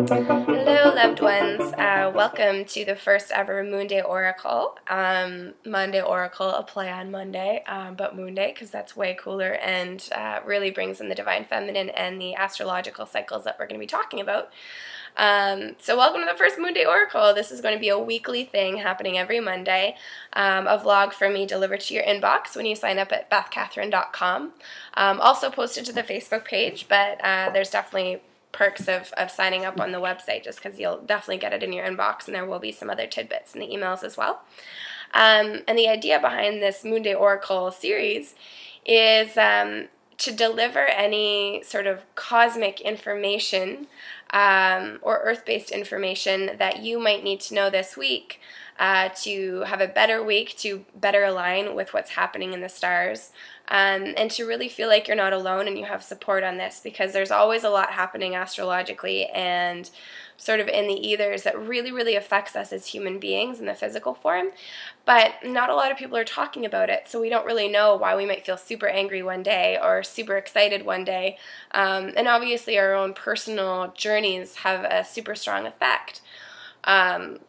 Hello, loved ones. Welcome to the first ever Moon Day Oracle. Monday Oracle, a play on Monday, but Moon Day because that's way cooler and really brings in the Divine Feminine and the astrological cycles that we're going to be talking about. So welcome to the first Moon Day Oracle. This is going to be a weekly thing happening every Monday, a vlog from me delivered to your inbox when you sign up at bethkatherine.com. Also posted to the Facebook page, but there's definitely perks of signing up on the website just because you'll definitely get it in your inbox, and there will be some other tidbits in the emails as well. And the idea behind this Moon Day Oracle series is to deliver any sort of cosmic information or earth-based information that you might need to know this week to have a better week, to better align with what's happening in the stars, and to really feel like you're not alone and you have support on this, because there's always a lot happening astrologically and sort of in the ethers that really affects us as human beings in the physical form, but not a lot of people are talking about it, so we don't really know why we might feel super angry one day or super excited one day, and obviously our own personal journeys have a super strong effect on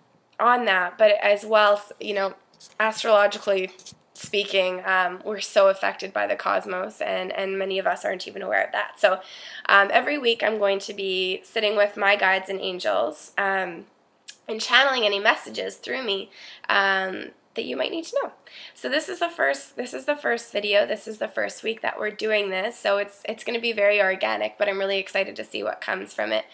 that, but as well, you know, astrologically speaking, we're so affected by the cosmos, and many of us aren't even aware of that. So every week I'm going to be sitting with my guides and angels and channeling any messages through me that you might need to know. So this is the first video. This is the first week that we're doing this, so it's going to be very organic, but I'm really excited to see what comes from it.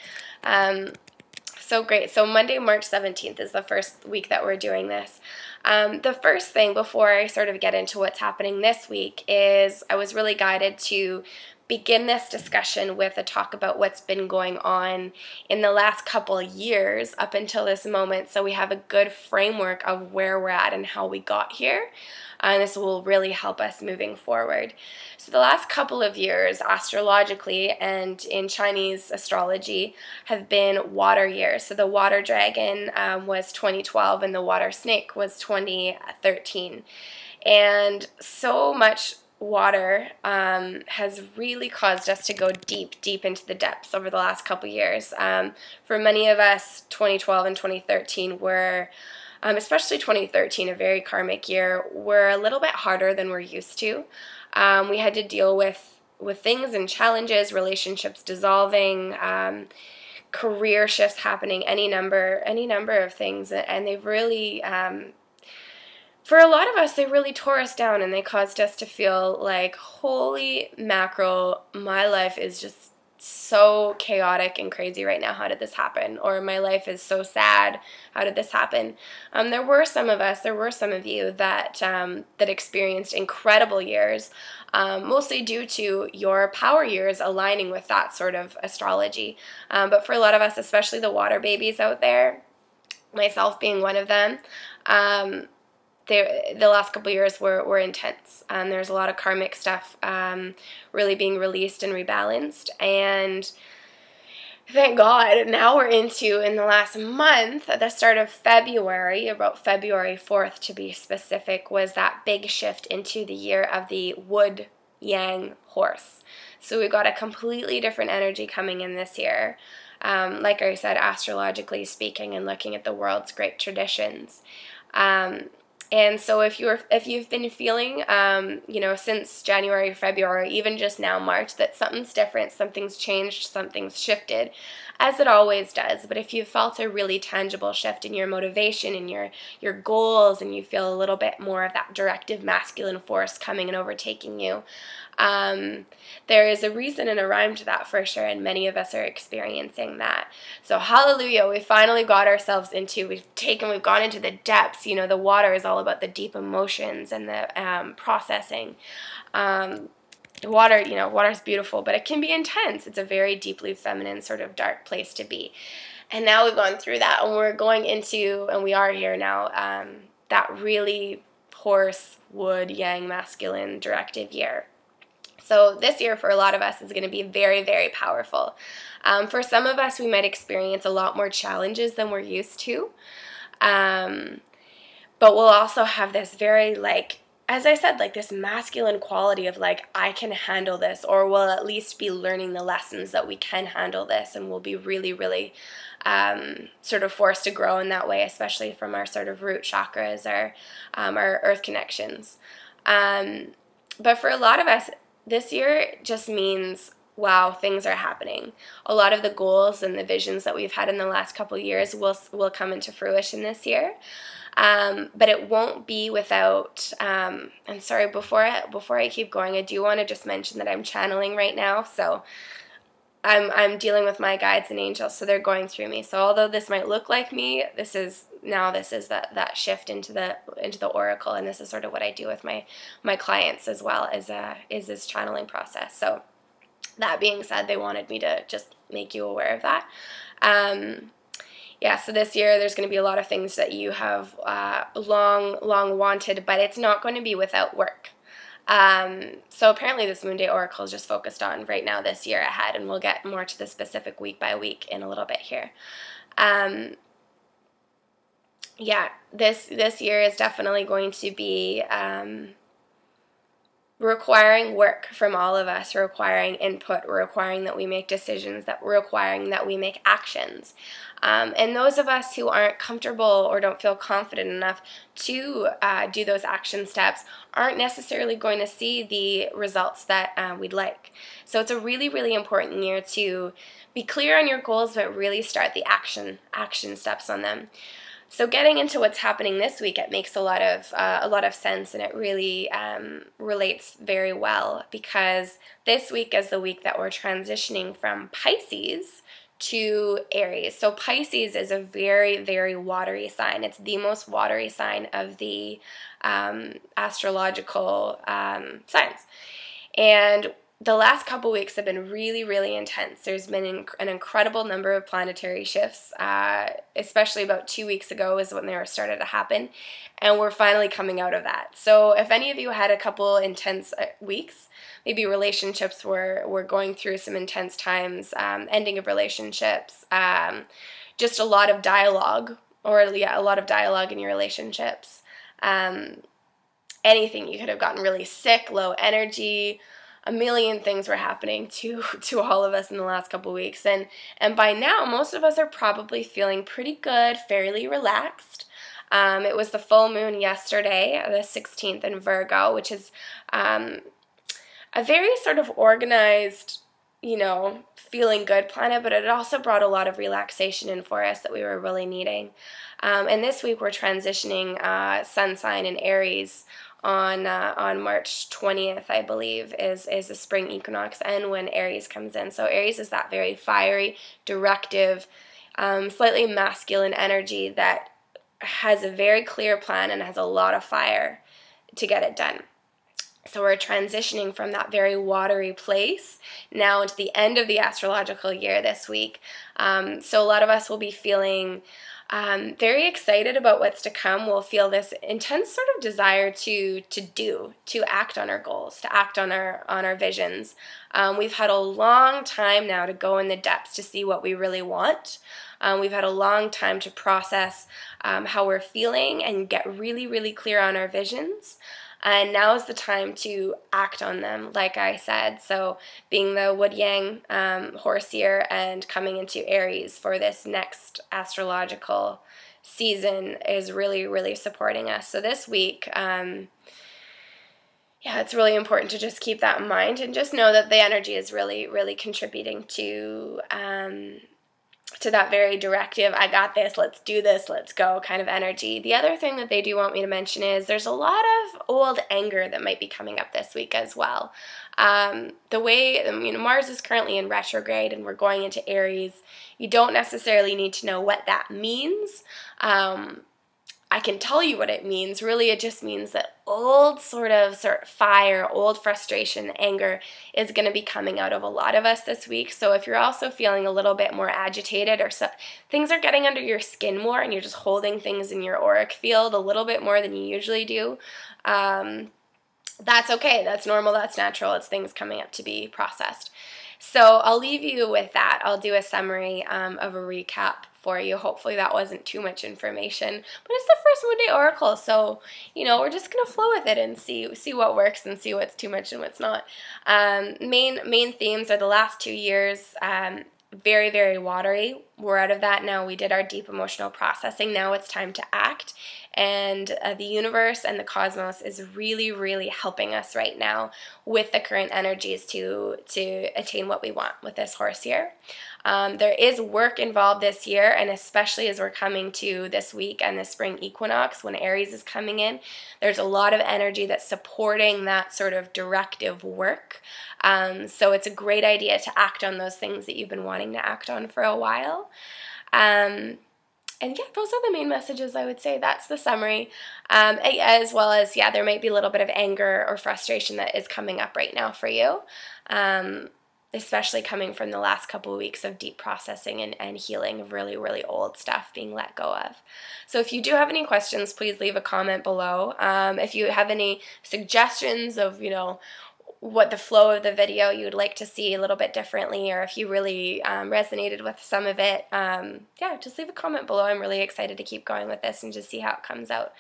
So great. So Monday, March 17th is the first week that we're doing this. The first thing before I sort of get into what's happening this week is I was really guided to begin this discussion with a talk about what's been going on in the last couple of years up until this moment, so we have a good framework of where we're at and how we got here. And this will really help us moving forward. So the last couple of years, astrologically and in Chinese astrology, have been water years. So the water dragon was 2012 and the water snake was 2013. And so much water has really caused us to go deep into the depths over the last couple years. For many of us, 2012 and 2013 were, especially 2013, a very karmic year, were a little bit harder than we're used to. We had to deal with things and challenges, relationships dissolving, career shifts happening, any number of things, and they've really, for a lot of us, they really tore us down, and they caused us to feel like, holy mackerel, my life is just so chaotic and crazy right now. How did this happen? Or my life is so sad. How did this happen? There were some of you that that experienced incredible years, mostly due to your power years aligning with that sort of astrology. But for a lot of us, especially the water babies out there, myself being one of them, the last couple of years were intense. There's a lot of karmic stuff really being released and rebalanced, and thank God now we're in the last month, at the start of February, about February 4th to be specific, was that big shift into the year of the wood yang horse. So we got a completely different energy coming in this year, like I said, astrologically speaking and looking at the world's great traditions. And so if you've been feeling, you know, since January, February, even just now March, that something's different, something's changed, something's shifted, as it always does. But if you felt a really tangible shift in your motivation and your goals, and you feel a little bit more of that directive masculine force coming and overtaking you, there is a reason and a rhyme to that for sure, and many of us are experiencing that. So hallelujah, we finally got ourselves into, we've gone into the depths. You know, the water is all about the deep emotions and the processing. Water, you know, water's beautiful, but it can be intense. It's a very deeply feminine, sort of dark place to be. And now we've gone through that, and we're going into, and we are here now, that really horse, wood, yang, masculine directive year. So this year for a lot of us is going to be very powerful. For some of us, we might experience a lot more challenges than we're used to. But we'll also have this very, like, as I said, like this masculine quality of like, I can handle this, or we'll at least be learning the lessons that we can handle this, and we'll be really, really sort of forced to grow in that way, especially from our sort of root chakras, our earth connections. But for a lot of us, this year just means, wow, things are happening. A lot of the goals and the visions that we've had in the last couple of years will come into fruition this year. But it won't be without, and sorry, before I keep going, I do want to just mention that I'm channeling right now, so I'm dealing with my guides and angels, so they're going through me. So although this might look like me, this is that shift into the oracle, and this is sort of what I do with my clients as well, as is this channeling process. So that being said, they wanted me to just make you aware of that. Yeah, so this year there's going to be a lot of things that you have long wanted, but it's not going to be without work. So apparently this Moon Day Oracle is just focused on right now this year ahead, and we'll get more to the specific week by week in a little bit here. Yeah, this year is definitely going to be requiring work from all of us, requiring input, requiring that we make decisions, requiring that we make actions. And those of us who aren't comfortable or don't feel confident enough to do those action steps aren't necessarily going to see the results that we'd like. So it's a really, really important year to be clear on your goals, but really start the action steps on them. So getting into what's happening this week, it makes a lot of sense, and it really relates very well, because this week is the week that we're transitioning from Pisces to Aries. So Pisces is a very, very watery sign. It's the most watery sign of the astrological signs. And the last couple weeks have been really, really intense. There's been an incredible number of planetary shifts, especially about 2 weeks ago is when they were started to happen, and we're finally coming out of that. So if any of you had a couple intense weeks, maybe relationships were going through some intense times, ending of relationships, just a lot of dialogue, a lot of dialogue in your relationships, anything. You could have gotten really sick, low energy. A million things were happening to all of us in the last couple of weeks, and by now most of us are probably feeling pretty good, fairly relaxed. It was the full moon yesterday, the 16th in Virgo, which is a very sort of organized, feeling good planet, but it also brought a lot of relaxation in for us that we were really needing. And this week we're transitioning sun sign in Aries on March 20th, I believe, is the spring equinox, and when Aries comes in. So Aries is that very fiery, directive, slightly masculine energy that has a very clear plan and has a lot of fire to get it done. So we're transitioning from that very watery place now into the end of the astrological year this week. So a lot of us will be feeling very excited about what's to come. We'll feel this intense sort of desire to act on our goals, to act on our visions. We've had a long time now to go in the depths to see what we really want. We've had a long time to process how we're feeling and get really, really clear on our visions. And now is the time to act on them, like I said. So being the Wood Yang horse year and coming into Aries for this next astrological season is really, really supporting us. So this week, it's really important to just keep that in mind and just know that the energy is really, really contributing to that very directive, I got this, let's do this, let's go kind of energy. The other thing that they do want me to mention is there's a lot of old anger that might be coming up this week as well. The way, Mars is currently in retrograde and we're going into Aries, you don't necessarily need to know what that means. I can tell you what it means. Really, it just means that old sort of fire, old frustration, anger is going to be coming out of a lot of us this week. So if you're also feeling a little bit more agitated or things are getting under your skin more and you're just holding things in your auric field a little bit more than you usually do, that's okay. That's normal. That's natural. It's things coming up to be processed. So I'll leave you with that. I'll do a summary of a recap for you. Hopefully that wasn't too much information, but it's the first Moon Day Oracle, so we're just gonna flow with it and see what works and see what's too much and what's not. Main themes are the last 2 years. Very, very watery. We're out of that now. We did our deep emotional processing. Now it's time to act. And the universe and the cosmos is really, really helping us right now with the current energies to attain what we want with this horse here. There is work involved this year, and especially as we're coming to this week and the spring equinox when Aries is coming in, there's a lot of energy that's supporting that sort of directive work. So it's a great idea to act on those things that you've been wanting to act on for a while. And yeah, those are the main messages, I would say. That's the summary. As well as, yeah, there might be a little bit of anger or frustration that is coming up right now for you, especially coming from the last couple of weeks of deep processing and healing of really, really old stuff being let go of. So if you do have any questions, please leave a comment below. If you have any suggestions of, what the flow of the video you would like to see a little bit differently, or if you really resonated with some of it, yeah, just leave a comment below. I'm really excited to keep going with this and just see how it comes out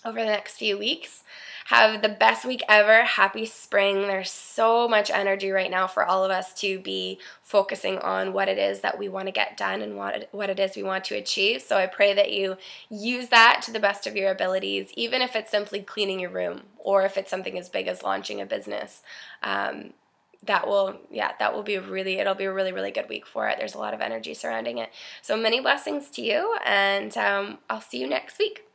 over the next few weeks. Have the best week ever. Happy spring. There's so much energy right now for all of us to be focusing on what it is that we want to get done and what it is we want to achieve. So I pray that you use that to the best of your abilities, even if it's simply cleaning your room or if it's something as big as launching a business. It'll be a really, really good week for it. There's a lot of energy surrounding it. So many blessings to you, and I'll see you next week.